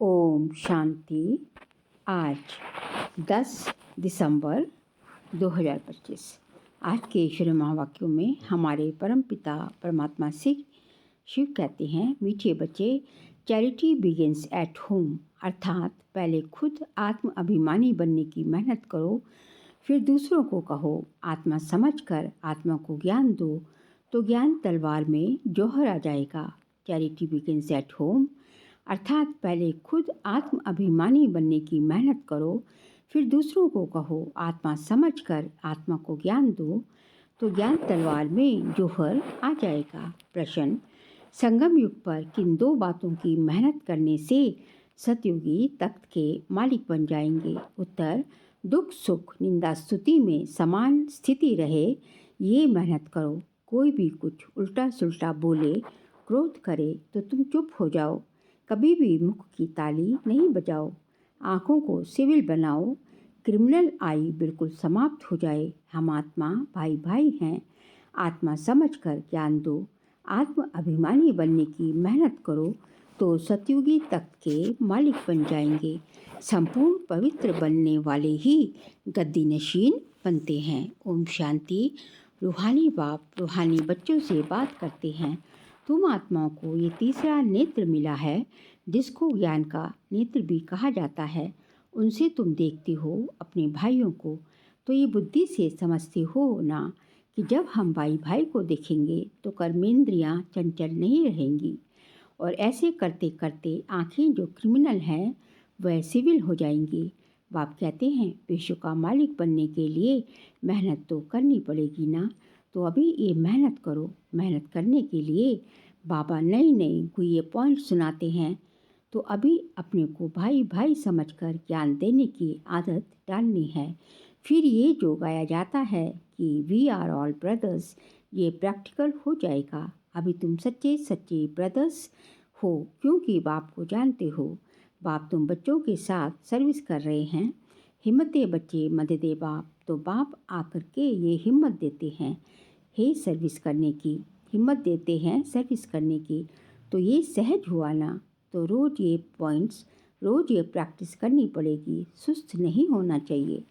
ओम शांति। आज 10 दिसंबर 2025। आज के ईश्वरीय महावाक्यों में हमारे परमपिता परमात्मा शिव कहते हैं, मीठे बच्चे, चैरिटी बिगिंस एट होम, अर्थात पहले खुद आत्म अभिमानी बनने की मेहनत करो, फिर दूसरों को कहो। आत्मा समझकर आत्मा को ज्ञान दो तो ज्ञान तलवार में जौहर आ जाएगा। चैरिटी बिगिंस एट होम अर्थात पहले खुद आत्म अभिमानी बनने की मेहनत करो, फिर दूसरों को कहो। आत्मा समझकर आत्मा को ज्ञान दो तो ज्ञान तलवार में जौहर आ जाएगा। प्रश्न: संगम युग पर किन दो बातों की मेहनत करने से सतयुगी तख्त के मालिक बन जाएंगे? उत्तर: दुख सुख निंदा स्तुति में समान स्थिति रहे, ये मेहनत करो। कोई भी कुछ उल्टा सुल्टा बोले, क्रोध करे तो तुम चुप हो जाओ। कभी भी मुख की ताली नहीं बजाओ। आँखों को सिविल बनाओ। क्रिमिनल आई बिल्कुल समाप्त हो जाए। हम आत्मा भाई भाई हैं। आत्मा समझकर ज्ञान दो। आत्म अभिमानी बनने की मेहनत करो तो सतयुगी तख्त के मालिक बन जाएंगे। संपूर्ण पवित्र बनने वाले ही गद्दी नशीन बनते हैं। ओम शांति। रूहानी बाप रूहानी बच्चों से बात करते हैं। तुम आत्माओं को ये तीसरा नेत्र मिला है, जिसको ज्ञान का नेत्र भी कहा जाता है। उनसे तुम देखते हो अपने भाइयों को, तो ये बुद्धि से समझते हो ना कि जब हम भाई भाई को देखेंगे तो कर्मेंद्रियां चंचल नहीं रहेंगी, और ऐसे करते करते आँखें जो क्रिमिनल हैं वह सिविल हो जाएंगी। बाप कहते हैं, विश्व का मालिक बनने के लिए मेहनत तो करनी पड़ेगी ना, तो अभी ये मेहनत करो। मेहनत करने के लिए बाबा नई नई गुये पॉइंट सुनाते हैं, तो अभी अपने को भाई भाई समझकर ज्ञान देने की आदत डालनी है। फिर ये जो गाया जाता है कि वी आर ऑल ब्रदर्स, ये प्रैक्टिकल हो जाएगा। अभी तुम सच्चे सच्चे ब्रदर्स हो, क्योंकि बाप को जानते हो। बाप तुम बच्चों के साथ सर्विस कर रहे हैं। हिम्मते बच्चे मददे बाप, तो बाप आकर के ये हिम्मत देते हैं, हे सर्विस करने की। हिम्मत देते हैं सर्विस करने की, तो ये सहज हुआ ना। तो रोज़ ये पॉइंट्स, रोज़ ये प्रैक्टिस करनी पड़ेगी। सुस्त नहीं होना चाहिए।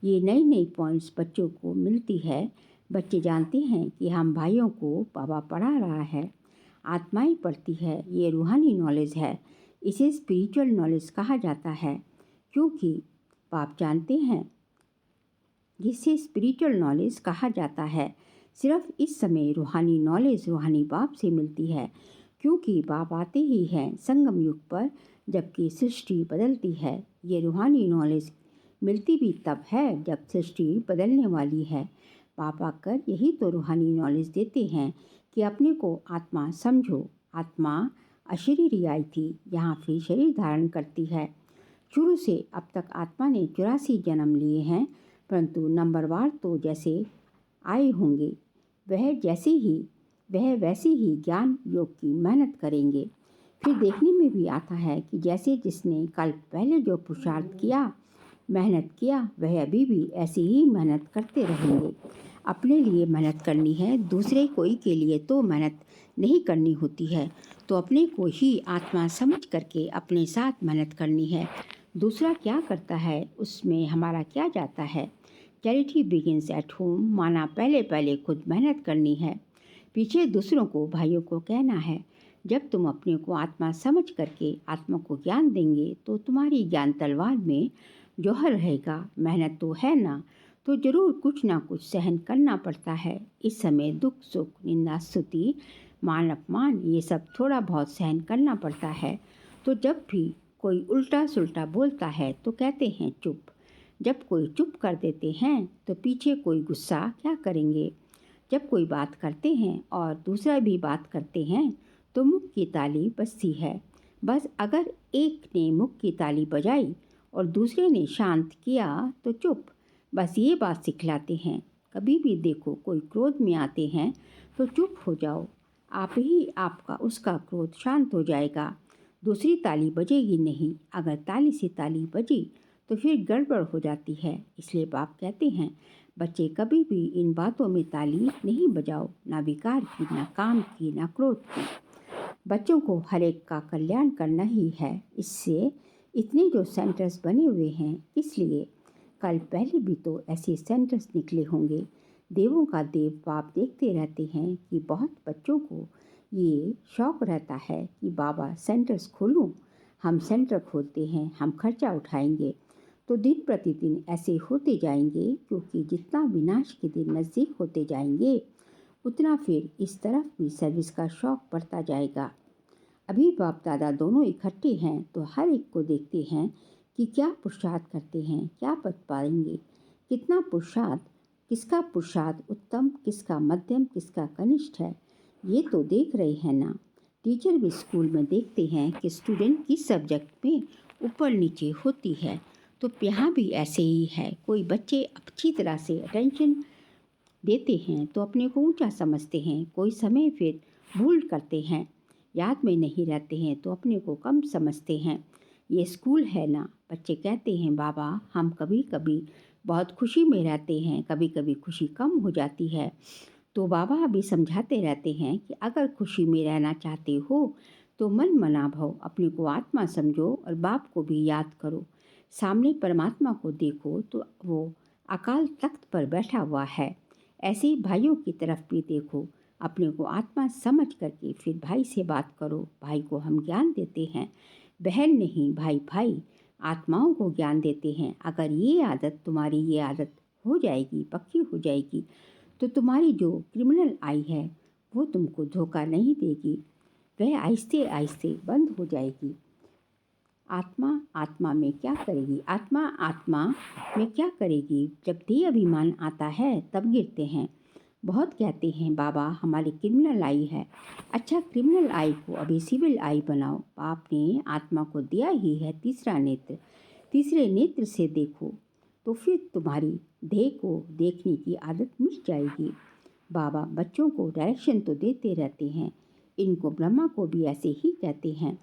ये नई नई पॉइंट्स बच्चों को मिलती है। बच्चे जानते हैं कि हम भाइयों को बाबा पढ़ा रहा है, आत्माएं पढ़ती है। ये रूहानी नॉलेज है, इसे स्पिरिचुअल नॉलेज कहा जाता है, क्योंकि बाप जानते हैं जिसे स्पिरिचुअल नॉलेज कहा जाता है। सिर्फ इस समय रूहानी नॉलेज रूहानी बाप से मिलती है, क्योंकि बाप आते ही हैं संगम युग पर, जबकि सृष्टि बदलती है। ये रूहानी नॉलेज मिलती भी तब है जब सृष्टि बदलने वाली है। बाप आकर यही तो रूहानी नॉलेज देते हैं कि अपने को आत्मा समझो। आत्मा अशरीरी आई थी, यहाँ फिर शरीर धारण करती है। शुरू से अब तक आत्मा ने 84 जन्म लिए हैं, परंतु नंबरवार तो जैसे आए होंगे वह वैसे ही ज्ञान योग की मेहनत करेंगे। फिर देखने में भी आता है कि जैसे जिसने कल पहले जो पुरुषार्थ किया, मेहनत किया, वह अभी भी ऐसी ही मेहनत करते रहेंगे। अपने लिए मेहनत करनी है, दूसरे कोई के लिए तो मेहनत नहीं करनी होती है। तो अपने को ही आत्मा समझ करके अपने साथ मेहनत करनी है। दूसरा क्या करता है उसमें हमारा क्या जाता है। चैरिटी बिगिंस एट होम माना पहले पहले खुद मेहनत करनी है, पीछे दूसरों को भाइयों को कहना है। जब तुम अपने को आत्मा समझ करके आत्मा को ज्ञान देंगे तो तुम्हारी ज्ञान तलवार में जौहर रहेगा। मेहनत तो है ना, तो जरूर कुछ ना कुछ सहन करना पड़ता है। इस समय दुख सुख निंदा स्तुति मान अपमान ये सब थोड़ा बहुत सहन करना पड़ता है। तो जब भी कोई उल्टा सुल्टा बोलता है तो कहते हैं चुप। जब कोई चुप कर देते हैं तो पीछे कोई गुस्सा क्या करेंगे। जब कोई बात करते हैं और दूसरा भी बात करते हैं तो मुख की ताली बजती है। बस अगर एक ने मुख की ताली बजाई और दूसरे ने शांत किया तो चुप। बस ये बात सिखलाते हैं। कभी भी देखो कोई क्रोध में आते हैं तो चुप हो जाओ, आप ही आपका उसका क्रोध शांत हो जाएगा। दूसरी ताली बजेगी नहीं। अगर ताली से ताली बजी तो फिर गड़बड़ हो जाती है। इसलिए बाप कहते हैं, बच्चे कभी भी इन बातों में ताली नहीं बजाओ, ना विकार की, ना काम की, ना क्रोध की। बच्चों को हर एक का कल्याण करना ही है। इससे इतने जो सेंटर्स बने हुए हैं, इसलिए कल पहले भी तो ऐसे सेंटर्स निकले होंगे। देवों का देव बाप देखते रहते हैं कि बहुत बच्चों को ये शौक़ रहता है कि बाबा सेंटर्स खोलूं, हम सेंटर खोलते हैं, हम खर्चा उठाएंगे। तो दिन प्रतिदिन ऐसे होते जाएंगे, क्योंकि जितना विनाश के दिन नज़दीक होते जाएंगे उतना फिर इस तरफ भी सर्विस का शौक़ बढ़ता जाएगा। अभी बाप दादा दोनों इकट्ठे हैं तो हर एक को देखते हैं कि क्या पुरुषार्थ करते हैं, क्या पद पाएंगे, कितना पुरुषार्थ, किसका पुरुषार्थ उत्तम, किसका मध्यम, किसका कनिष्ठ है, ये तो देख रहे हैं ना। टीचर भी स्कूल में देखते हैं कि स्टूडेंट किस सब्जेक्ट में ऊपर नीचे होती है। तो यहाँ भी ऐसे ही है। कोई बच्चे अच्छी तरह से अटेंशन देते हैं तो अपने को ऊंचा समझते हैं, कोई समय फिर भूल करते हैं, याद में नहीं रहते हैं तो अपने को कम समझते हैं। ये स्कूल है ना। बच्चे कहते हैं बाबा हम कभी कभी बहुत खुशी में रहते हैं, कभी कभी खुशी कम हो जाती है। तो बाबा अभी समझाते रहते हैं कि अगर खुशी में रहना चाहते हो तो मन मना भव, अपने को आत्मा समझो और बाप को भी याद करो। सामने परमात्मा को देखो तो वो अकाल तख्त पर बैठा हुआ है। ऐसे ही भाइयों की तरफ भी देखो, अपने को आत्मा समझ करके फिर भाई से बात करो। भाई को हम ज्ञान देते हैं, बहन नहीं, भाई भाई आत्माओं को ज्ञान देते हैं। अगर ये आदत तुम्हारी ये आदत हो जाएगी, पक्की हो जाएगी, तो तुम्हारी जो क्रिमिनल आई है वो तुमको धोखा नहीं देगी, वह आहिस्ते आहिस्ते बंद हो जाएगी। आत्मा आत्मा में क्या करेगी, आत्मा आत्मा में क्या करेगी। जब देह अभिमान आता है तब गिरते हैं। बहुत कहते हैं बाबा हमारी क्रिमिनल आई है। अच्छा, क्रिमिनल आई को अभी सिविल आई बनाओ। बाप ने आत्मा को दिया ही है तीसरा नेत्र, तीसरे नेत्र से देखो तो फिर तुम्हारी देह को देखने की आदत मिट जाएगी। बाबा बच्चों को डायरेक्शन तो देते रहते हैं, इनको ब्रह्मा को भी ऐसे ही कहते हैं।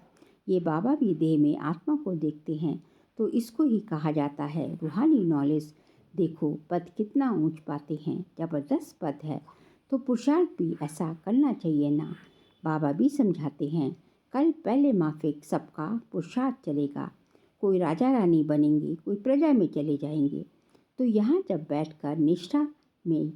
ये बाबा भी देह में आत्मा को देखते हैं, तो इसको ही कहा जाता है रूहानी नॉलेज। देखो पद कितना ऊंच पाते हैं, ज़बरदस्त पद है। तो पुरुषार्थ भी ऐसा करना चाहिए ना। बाबा भी समझाते हैं कल पहले माफिक सबका पुरुषार्थ चलेगा। कोई राजा रानी बनेंगे, कोई प्रजा में चले जाएंगे। तो यहाँ जब बैठकर निष्ठा में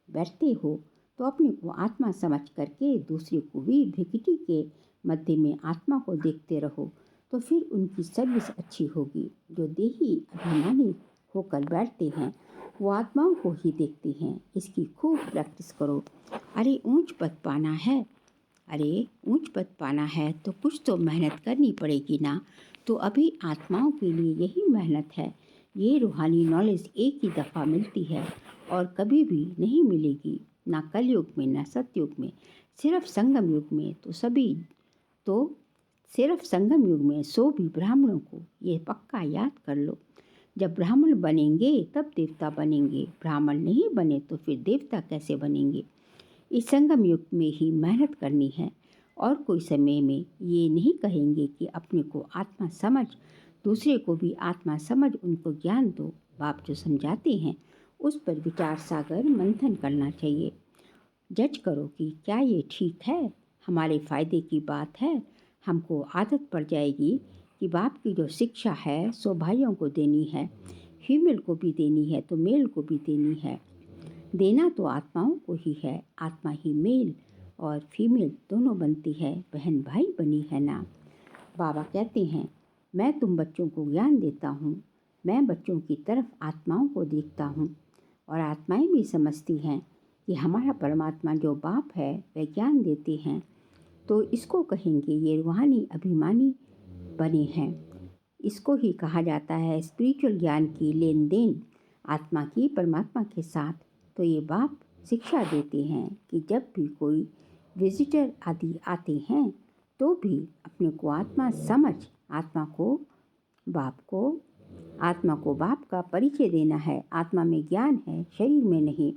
बैठते हो तो अपने को आत्मा समझ करके दूसरे को भी भिकटी के मध्य में आत्मा को देखते रहो, तो फिर उनकी सर्विस अच्छी होगी। जो देही अभिमानी होकर बैठते हैं वो आत्माओं को ही देखते हैं। इसकी खूब प्रैक्टिस करो। अरे ऊंच पद पाना है, अरे ऊंच पद पाना है तो कुछ तो मेहनत करनी पड़ेगी ना। तो अभी आत्माओं के लिए यही मेहनत है। ये रूहानी नॉलेज एक ही दफ़ा मिलती है और कभी भी नहीं मिलेगी, ना कलयुग में ना सतयुग में, सिर्फ संगम युग में। तो सिर्फ संगम युग में 100 भी ब्राह्मणों को ये पक्का याद कर लो। जब ब्राह्मण बनेंगे तब देवता बनेंगे, ब्राह्मण नहीं बने तो फिर देवता कैसे बनेंगे। इस संगम युग में ही मेहनत करनी है और कोई समय में ये नहीं कहेंगे कि अपने को आत्मा समझ, दूसरे को भी आत्मा समझ, उनको ज्ञान दो। बाप जो समझाते हैं उस पर विचार सागर मंथन करना चाहिए। जज करो कि क्या ये ठीक है, हमारे फ़ायदे की बात है। हमको आदत पड़ जाएगी कि बाप की जो शिक्षा है सो भाइयों को देनी है, फीमेल को भी देनी है तो मेल को भी देनी है। देना तो आत्माओं को ही है, आत्मा ही मेल और फीमेल दोनों बनती है, बहन भाई बनी है ना। बाबा कहते हैं मैं तुम बच्चों को ज्ञान देता हूँ, मैं बच्चों की तरफ आत्माओं को देखता हूँ और आत्माएं भी समझती हैं कि हमारा परमात्मा जो बाप है वह ज्ञान देते हैं। तो इसको कहेंगे ये रूहानी अभिमानी बने हैं। इसको ही कहा जाता है स्पिरिचुअल ज्ञान की लेन देन आत्मा की परमात्मा के साथ। तो ये बाप शिक्षा देते हैं कि जब भी कोई विजिटर आदि आते हैं तो भी अपने को आत्मा समझ, आत्मा को बाप का परिचय देना है। आत्मा में ज्ञान है, शरीर में नहीं,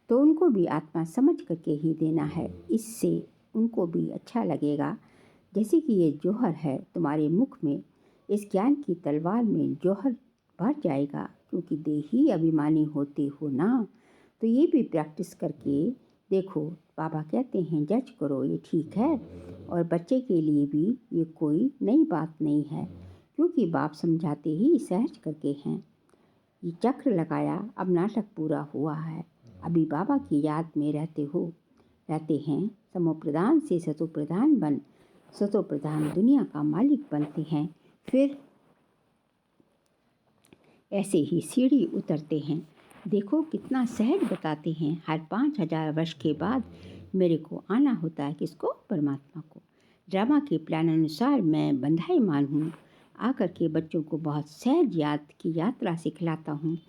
तो उनको भी आत्मा समझ करके ही देना है। इससे उनको भी अच्छा लगेगा। जैसे कि ये जौहर है तुम्हारे मुख में, इस ज्ञान की तलवार में जौहर भर जाएगा। क्योंकि देही अभिमानी होते हो ना, तो ये भी प्रैक्टिस करके देखो बाबा कहते हैं जज करो, ये ठीक है। और बच्चे के लिए भी ये कोई नई बात नहीं है, क्योंकि बाप समझाते ही सहज करके हैं। ये चक्र लगाया, अब नाटक पूरा हुआ है। अभी बाबा की याद में रहते हैं। समोप्रधान से सतोप्रधान बन सतोप्रधान दुनिया का मालिक बनते हैं। फिर ऐसे ही सीढ़ी उतरते हैं। देखो कितना सहज बताते हैं। हर 5000 वर्ष के बाद मेरे को आना होता है। किसको? परमात्मा को। ड्रामा के प्लान अनुसार मैं बंधाईमान हूँ। आकर के बच्चों को बहुत सहज याद की यात्रा सिखलाता हूँ।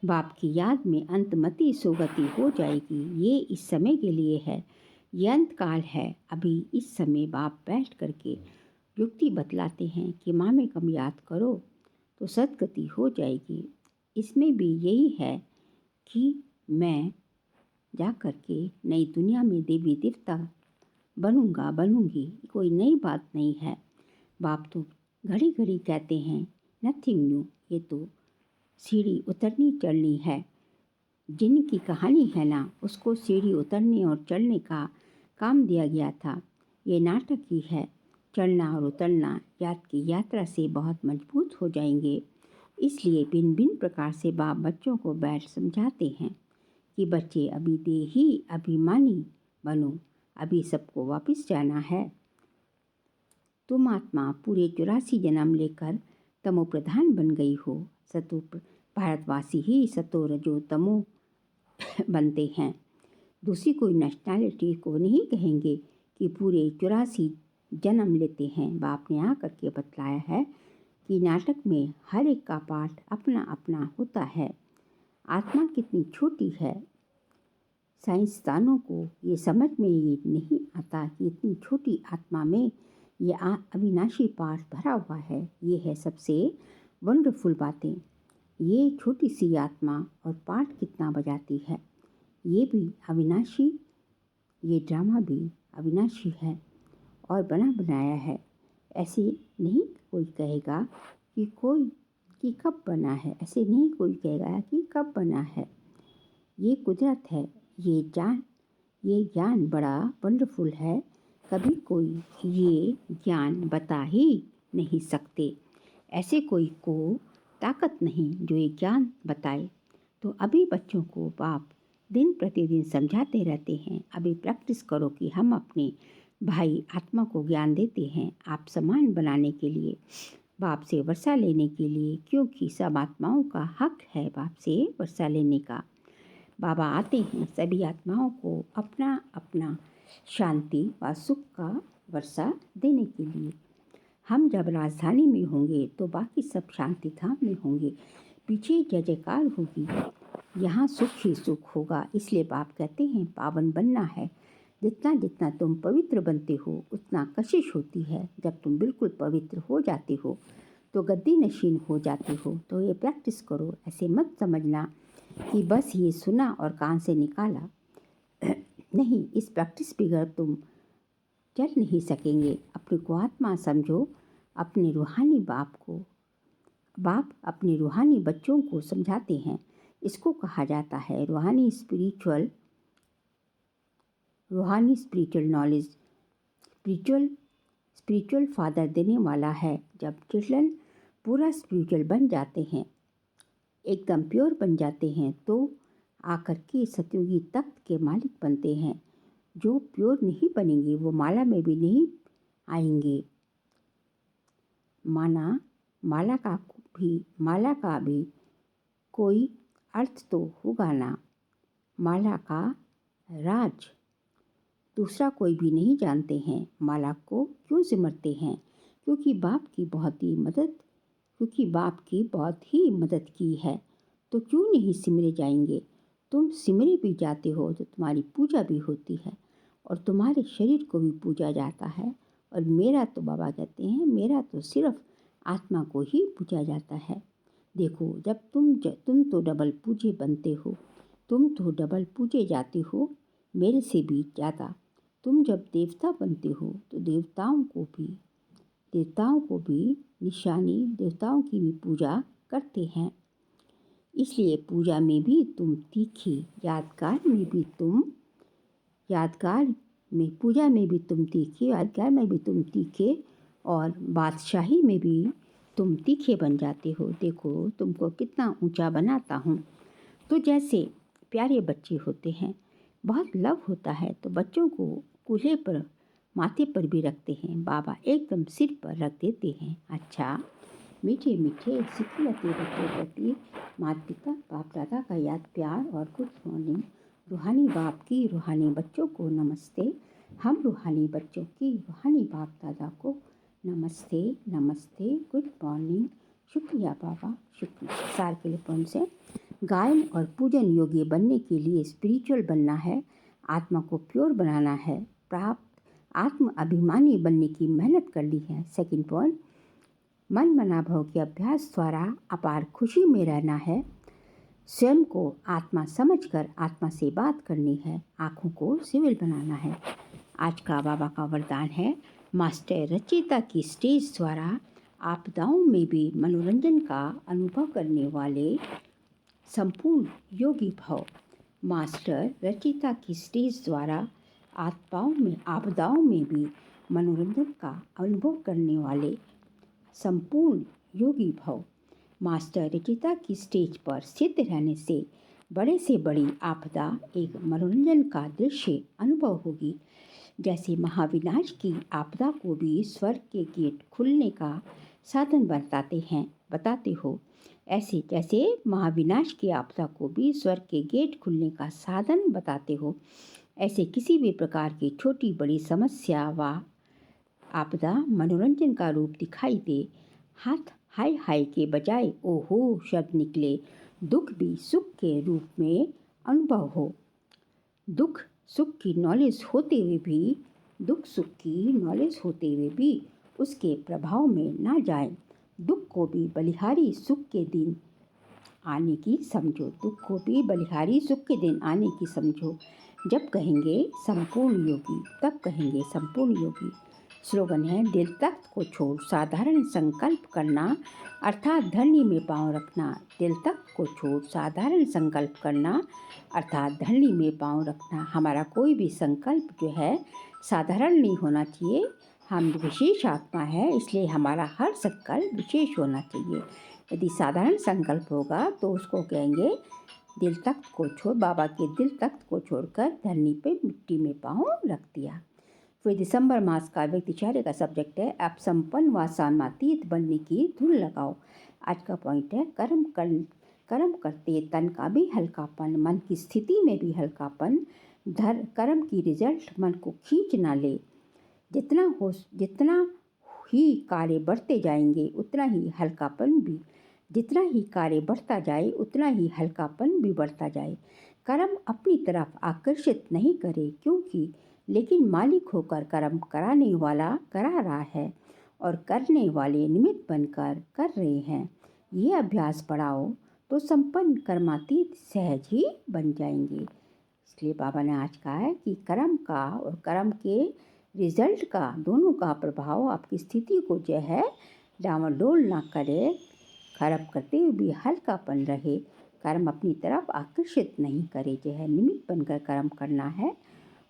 बाप की याद में अंतमति सुगति हो जाएगी। ये इस समय के लिए है, ये अंतकाल है। अभी इस समय बाप बैठ करके युक्ति बतलाते हैं कि माँ में कम याद करो तो सदगति हो जाएगी। इसमें भी यही है कि मैं जा कर के नई दुनिया में देवी देवता बनूंगी। कोई नई बात नहीं है। बाप तो घड़ी घड़ी कहते हैं नथिंग न्यू। ये तो सीढ़ी उतरनी चढ़नी है। जिनकी कहानी है ना, उसको सीढ़ी उतरने और चढ़ने का काम दिया गया था। ये नाटक ही है। चढ़ना और उतरना याद की यात्रा से बहुत मजबूत हो जाएंगे। इसलिए भिन्न भिन्न प्रकार से बाप बच्चों को बैठ समझाते हैं कि बच्चे अभी देही अभिमानी बनो। अभी सबको वापस जाना है। तुम आत्मा पूरे 84 जन्म लेकर तमो प्रधान बन गई हो। भारतवासी ही सतो रजो तमो बनते हैं। दूसरी कोई नेशनैलिटी को नहीं कहेंगे कि पूरे 84 जन्म लेते हैं। बाप ने आकर के बतलाया है कि नाटक में हर एक का पाठ अपना अपना होता है। आत्मा कितनी छोटी है। साइंसदानों को ये समझ में ये नहीं आता कि इतनी छोटी आत्मा में ये अविनाशी पाठ भरा हुआ है। ये है सबसे वंडरफुल बातें। ये छोटी सी आत्मा और पाठ कितना बजाती है। ये भी अविनाशी, ये ड्रामा भी अविनाशी है और बना बनाया है। ऐसे नहीं कोई कहेगा कि कब बना है। ऐसे नहीं कोई कहेगा कि कब बना है। ये कुदरत है। ये ज्ञान बड़ा वंडरफुल है। कभी कोई ये ज्ञान बता ही नहीं सकते। ऐसे कोई को ताकत नहीं जो ये ज्ञान बताए। तो अभी बच्चों को बाप दिन प्रतिदिन समझाते रहते हैं। अभी प्रैक्टिस करो कि हम अपने भाई आत्मा को ज्ञान देते हैं आप समान बनाने के लिए, बाप से वर्षा लेने के लिए, क्योंकि सब आत्माओं का हक है बाप से वर्षा लेने का। बाबा आते हैं सभी आत्माओं को अपना अपना शांति व सुख का वर्षा देने के लिए। हम जब राजधानी में होंगे तो बाकी सब शांति धाम में होंगे। पीछे जय जयकार होगी। यहाँ सुख ही सुख होगा। इसलिए बाप कहते हैं पावन बनना है। जितना जितना तुम पवित्र बनते हो उतना कशिश होती है। जब तुम बिल्कुल पवित्र हो जाते हो तो गद्दी नशीन हो जाते हो। तो ये प्रैक्टिस करो। ऐसे मत समझना कि बस ये सुना और कान से निकाला। नहीं, इस प्रैक्टिस बगैर तुम चल नहीं सकेंगे। अपने को आत्मा समझो, अपने रूहानी बाप अपने रूहानी बच्चों को समझाते हैं। इसको कहा जाता है रूहानी स्पिरिचुअल नॉलेज। स्पिरिचुअल फादर देने वाला है। जब चिल्ड्रन पूरा स्पिरिचुअल बन जाते हैं, एकदम प्योर बन जाते हैं, तो आकर के सतयुगी तख्त के मालिक बनते हैं। जो प्योर नहीं बनेंगे वो माला में भी नहीं आएंगे। माला का भी कोई अर्थ तो होगा ना। माला का राज दूसरा कोई भी नहीं जानते हैं। माला को क्यों सिमरते हैं? क्योंकि बाप की बहुत ही मदद की है। तो क्यों नहीं सिमरे जाएंगे? तुम सिमरे भी जाते हो तो तुम्हारी पूजा भी होती है और तुम्हारे शरीर को भी पूजा जाता है। और मेरा तो बाबा कहते हैं मेरा तो सिर्फ आत्मा को ही पूजा जाता है। देखो, जब तुम तो डबल पूजे बनते हो। तुम तो डबल पूजे जाते हो मेरे से भी ज़्यादा। तुम जब देवता बनते हो तो देवताओं को भी निशानी, देवताओं की भी पूजा करते हैं। इसलिए पूजा में भी तुम तीखी, यादगार में भी तुम यादगार में पूजा में भी तुम तीखे, यादगार में भी तुम तीखे और बादशाही में भी तुम तीखे बन जाते हो। देखो तुमको कितना ऊंचा बनाता हूँ। तो जैसे प्यारे बच्चे होते हैं, बहुत लव होता है तो बच्चों को कूल्हे पर माथे पर भी रखते हैं, बाबा एकदम सिर पर रख देते हैं। अच्छा मीठे मीठे सिखलते बच्चों प्रति माता पिता बाप दादा का याद प्यार और गुड मॉर्निंग। रूहानी बाप की रूहानी बच्चों को नमस्ते। हम रूहानी बच्चों की रूहानी बाप दादा को नमस्ते नमस्ते, गुड मॉर्निंग, शुक्रिया बाबा शुक्रिया। सार के लिए पॉइंट से गायन और पूजन योगी बनने के लिए स्पिरिचुअल बनना है, आत्मा को प्योर बनाना है, प्राप्त आत्म अभिमानी बनने की मेहनत करनी है। सेकंड पॉइंट, मन मनाभव के अभ्यास द्वारा अपार खुशी में रहना है, स्वयं को आत्मा समझकर आत्मा से बात करनी है, आँखों को सिविल बनाना है। आज का बाबा का वरदान है, मास्टर रचयिता की स्टेज द्वारा आपदाओं में भी मनोरंजन का अनुभव करने वाले संपूर्ण योगी भव। मास्टर रचयिता की स्टेज द्वारा आपदाओं में भी मनोरंजन का अनुभव करने वाले संपूर्ण योगी भव। मास्टर रचयिता की स्टेज पर स्थित रहने से बड़ी आपदा एक मनोरंजन का दृश्य अनुभव होगी। जैसे महाविनाश की आपदा को भी स्वर्ग के गेट खुलने का साधन बताते हो, ऐसे जैसे महाविनाश की आपदा को भी स्वर्ग के गेट खुलने का साधन बताते हो, ऐसे किसी भी प्रकार की छोटी बड़ी समस्या व आपदा मनोरंजन का रूप दिखाई दे, हाथ हाय हाय के बजाय ओहो शब्द निकले, दुख भी सुख के रूप में अनुभव हो। दुख सुख की नॉलेज होते हुए भी उसके प्रभाव में ना जाए। दुख को भी बलिहारी सुख के दिन आने की समझो। जब कहेंगे संपूर्ण योगी तब कहेंगे संपूर्ण योगी। स्लोगन है, दिल तख्त को छोड़ साधारण संकल्प करना अर्थात धरनी में पांव रखना। दिल तख्त को छोड़ साधारण संकल्प करना अर्थात धरनी में पांव रखना। हमारा कोई भी संकल्प जो है साधारण नहीं होना चाहिए। हम विशेष आत्मा है, इसलिए हमारा हर संकल्प विशेष होना चाहिए। यदि साधारण संकल्प होगा तो उसको कहेंगे दिल तख्त को छोड़, बाबा के दिल तख्त को छोड़कर धरनी पे मिट्टी में पांव रख दिया। फिर दिसंबर मास का व्यक्तिचार्य का सब्जेक्ट है, आप संपन्न व सामातीत बनने की धुन लगाओ। आज का पॉइंट है, कर्म करते तन का भी हल्कापन, मन की स्थिति में भी हल्कापन, कर्म की रिजल्ट मन को खींच ना ले। जितना ही कार्य बढ़ते जाएंगे उतना ही कार्य बढ़ता जाए उतना ही हल्कापन भी बढ़ता जाए। कर्म अपनी तरफ आकर्षित नहीं करे क्योंकि लेकिन मालिक होकर कर्म कराने वाला करा रहा है और करने वाले निमित्त बनकर कर रहे हैं। ये अभ्यास बढ़ाओ तो संपन्न कर्मातीत सहज ही बन जाएंगे। इसलिए बाबा ने आज कहा है कि कर्म का और कर्म के रिजल्ट का दोनों का प्रभाव आपकी स्थिति को जो है डामाडोल ना करे। कर्म करते हुए भी हल्कापन रहे, कर्म अपनी तरफ आकर्षित नहीं करे, जो है निमित्त बनकर कर्म करना है।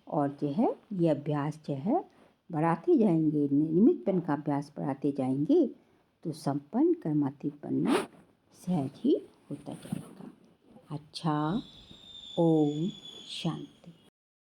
और जो है ये अभ्यास जो है बढ़ाते जाएंगे, निमित्त बन का अभ्यास बढ़ाते जाएंगे तो संपन्न कर्मातीत बनना सहज ही होता जाएगा। अच्छा, ओम शांति।